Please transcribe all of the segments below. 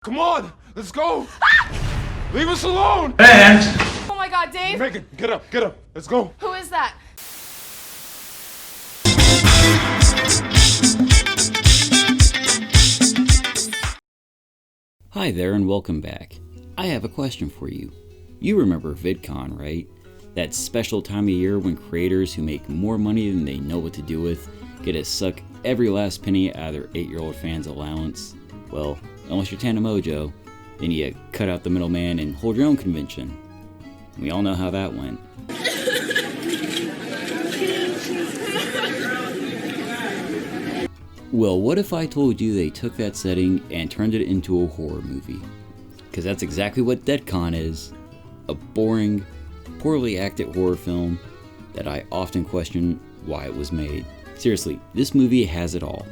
Come on, let's go. Leave us alone. And Oh my god, Dave! Megan, get up, let's go. Who is that? Hi there and welcome back. I have a question for you. You remember Vidcon, right? That special time of year when creators who make more money than they know what to do with get to suck every last penny out of their 8-year-old fans' allowance? Well, unless you're Tana Mojo, then you cut out the middleman and hold your own convention. We all know how that went. Well, what if I told you they took that setting and turned it into a horror movie? Because that's exactly what Deadcon is. A boring, poorly acted horror film that I often question why it was made. Seriously, this movie has it all.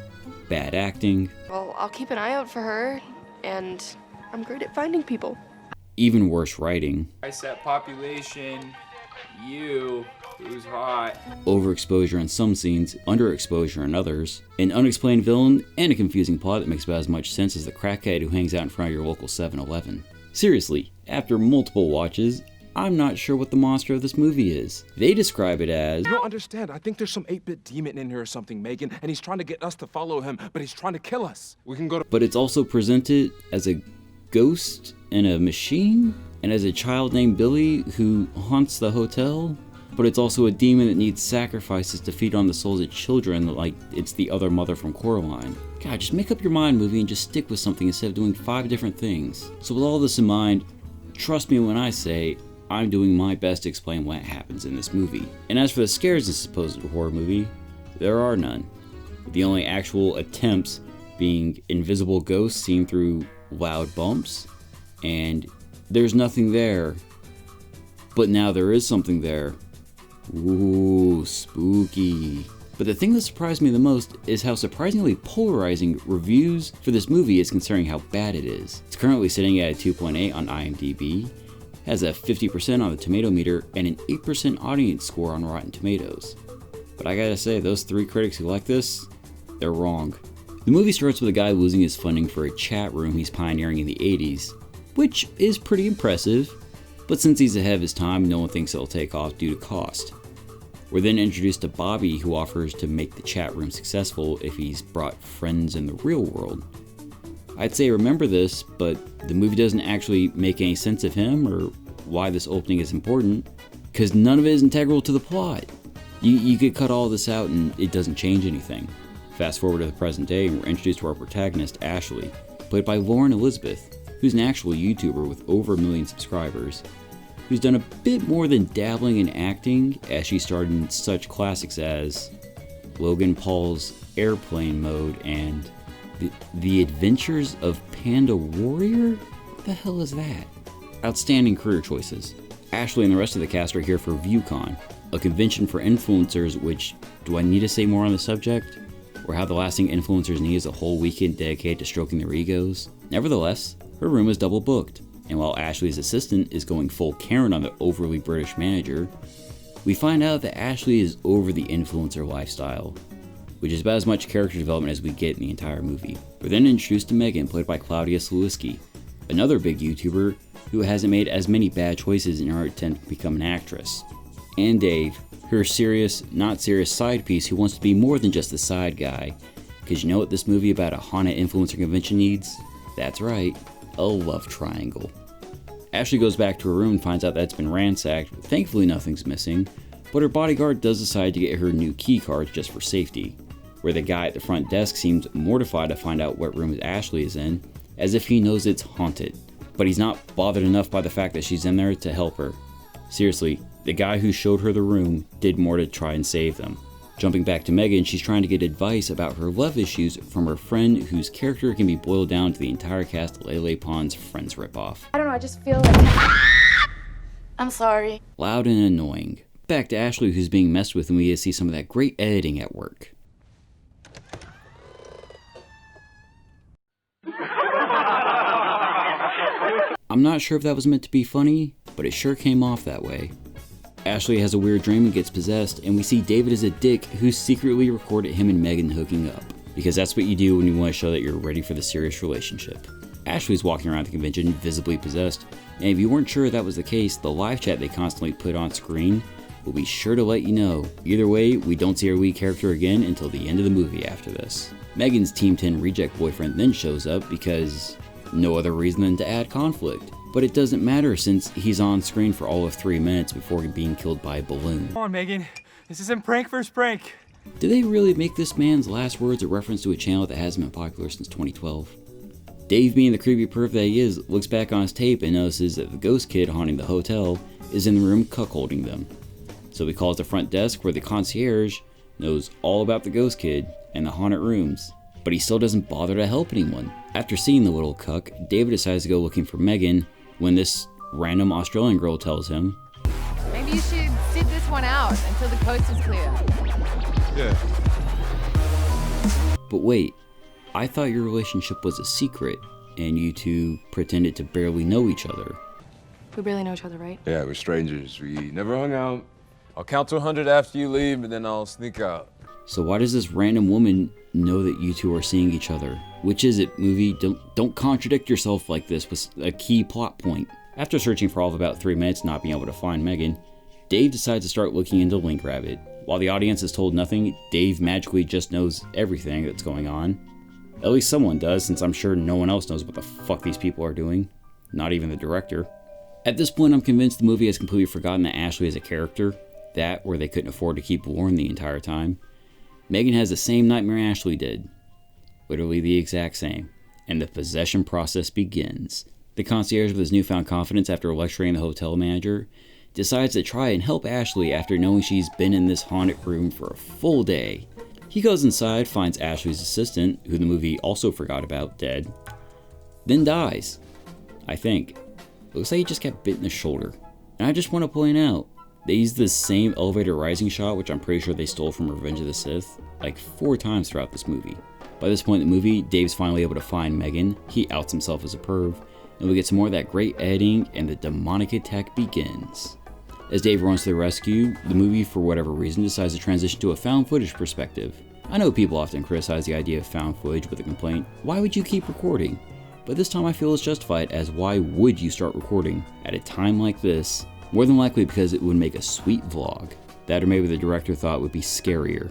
Bad acting. Well, I'll keep an eye out for her, and I'm great at finding people. Even worse writing. I set population, you, who's hot. Overexposure in some scenes, underexposure in others, an unexplained villain, and a confusing plot that makes about as much sense as the crackhead who hangs out in front of your local 7-Eleven. Seriously, after multiple watches, I'm not sure what the monster of this movie is. They describe it as... You don't understand. I think there's some 8-bit demon in here or something, Megan, and he's trying to get us to follow him, but he's trying to kill us. We can go to... But it's also presented as a ghost in a machine, and as a child named Billy who haunts the hotel. But it's also a demon that needs sacrifices to feed on the souls of children like it's the other mother from Coraline. God, just make up your mind, movie, and just stick with something instead of doing 5 different things. So with all this in mind, trust me when I say I'm doing my best to explain what happens in this movie. And as for the scares in this supposed horror movie, there are none. The only actual attempts being invisible ghosts seen through loud bumps, and there's nothing there. But now there is something there. Ooh, spooky. But the thing that surprised me the most is how surprisingly polarizing reviews for this movie is concerning how bad it is. It's currently sitting at a 2.8 on IMDb, has a 50% on the tomato meter, and an 8% audience score on Rotten Tomatoes. But I gotta say, those 3 critics who like this, they're wrong. The movie starts with a guy losing his funding for a chat room he's pioneering in the 80s, which is pretty impressive, but since he's ahead of his time, no one thinks it'll take off due to cost. We're then introduced to Bobby, who offers to make the chat room successful if he's brought friends in the real world. I'd say remember this, but the movie doesn't actually make any sense of him or why this opening is important, because none of it is integral to the plot. You could cut all this out and it doesn't change anything. Fast forward to the present day and we're introduced to our protagonist, Ashley, played by Lauren Elizabeth, who's an actual YouTuber with over 1 million subscribers, who's done a bit more than dabbling in acting, as she starred in such classics as Logan Paul's Airplane Mode and The Adventures of Panda Warrior? What the hell is that? Outstanding career choices. Ashley and the rest of the cast are here for Vidcon, a convention for influencers, which, do I need to say more on the subject? Or how the last thing influencers need is a whole weekend dedicated to stroking their egos? Nevertheless, her room is double booked, and while Ashley's assistant is going full Karen on the overly British manager, we find out that Ashley is over the influencer lifestyle, which is about as much character development as we get in the entire movie. We're then introduced to Megan, played by Claudia Sulewski, another big YouTuber who hasn't made as many bad choices in her attempt to become an actress. And Dave, her serious, not serious side piece who wants to be more than just a side guy. Because you know what this movie about a haunted influencer convention needs? That's right, a love triangle. Ashley goes back to her room and finds out that it's been ransacked. Thankfully nothing's missing, but her bodyguard does decide to get her new key cards just for safety, where the guy at the front desk seems mortified to find out what room Ashley is in, as if he knows it's haunted. But he's not bothered enough by the fact that she's in there to help her. Seriously, the guy who showed her the room did more to try and save them. Jumping back to Megan, she's trying to get advice about her love issues from her friend whose character can be boiled down to the entire cast of Lele Pond's Friends ripoff. I don't know, I just feel like... I'm sorry. Loud and annoying. Back to Ashley, who's being messed with, and we get to see some of that great editing at work. I'm not sure if that was meant to be funny, but it sure came off that way. Ashley has a weird dream and gets possessed, and we see David as a dick who secretly recorded him and Megan hooking up, because that's what you do when you want to show that you're ready for the serious relationship. Ashley's walking around the convention visibly possessed, and if you weren't sure that was the case, the live chat they constantly put on screen will be sure to let you know. Either way, we don't see our lead character again until the end of the movie after this. Megan's Team 10 reject boyfriend then shows up because no other reason than to add conflict. But it doesn't matter since he's on screen for all of 3 minutes before being killed by a balloon. Come on, Megan. This isn't prank first prank. Did they really make this man's last words a reference to a channel that hasn't been popular since 2012? Dave, being the creepy perv that he is, looks back on his tape and notices that the ghost kid haunting the hotel is in the room cuckolding them. So he calls the front desk where the concierge knows all about the ghost kid and the haunted rooms, but he still doesn't bother to help anyone. After seeing the little cuck, David decides to go looking for Megan when this random Australian girl tells him, Maybe you should sit this one out until the coast is clear. Yeah. but wait, I thought your relationship was a secret and you two pretended to barely know each other. We barely know each other, right? Yeah, we're strangers. We never hung out. I'll count to 100 after you leave, and then I'll sneak out. So why does this random woman know that you two are seeing each other? Which is it, movie? Don't contradict yourself like this with a key plot point. After searching for all of about 3 minutes not being able to find Megan, Dave decides to start looking into Link Rabbit. While the audience is told nothing, Dave magically just knows everything that's going on. At least someone does, since I'm sure no one else knows what the fuck these people are doing. Not even the director. At this point, I'm convinced the movie has completely forgotten that Ashley is a character. That, or they couldn't afford to keep Lauren the entire time. Megan has the same nightmare Ashley did. Literally the exact same. And the possession process begins. The concierge, with his newfound confidence after lecturing the hotel manager, decides to try and help Ashley after knowing she's been in this haunted room for a full day. He goes inside, finds Ashley's assistant, who the movie also forgot about, dead, then dies. I think. Looks like he just got bit in the shoulder. And I just want to point out, they used this same elevator rising shot, which I'm pretty sure they stole from Revenge of the Sith, like 4 times throughout this movie. By this point in the movie, Dave's finally able to find Megan, he outs himself as a perv, and we get some more of that great editing, and the demonic attack begins. As Dave runs to the rescue, the movie, for whatever reason, decides to transition to a found footage perspective. I know people often criticize the idea of found footage with a complaint, why would you keep recording? But this time I feel it's justified, as why would you start recording at a time like this? More than likely because it would make a sweet vlog. That, or maybe the director thought would be scarier,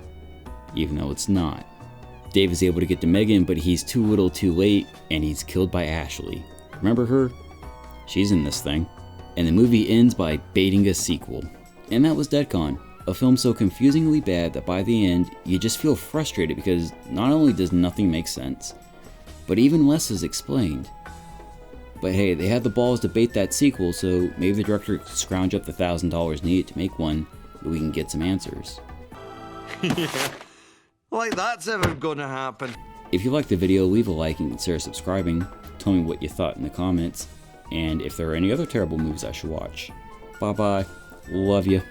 even though it's not. Dave is able to get to Megan, but he's too little too late, and he's killed by Ashley. Remember her? She's in this thing. And the movie ends by baiting a sequel. And that was Deadcon, a film so confusingly bad that by the end, you just feel frustrated because not only does nothing make sense, but even less is explained. But hey, they had the balls to bait that sequel, so maybe the director could scrounge up the $1,000 needed to make one, so we can get some answers. Yeah, like that's ever gonna happen. If you liked the video, leave a like and consider subscribing. Tell me what you thought in the comments, and if there are any other terrible movies I should watch. Bye bye. Love you.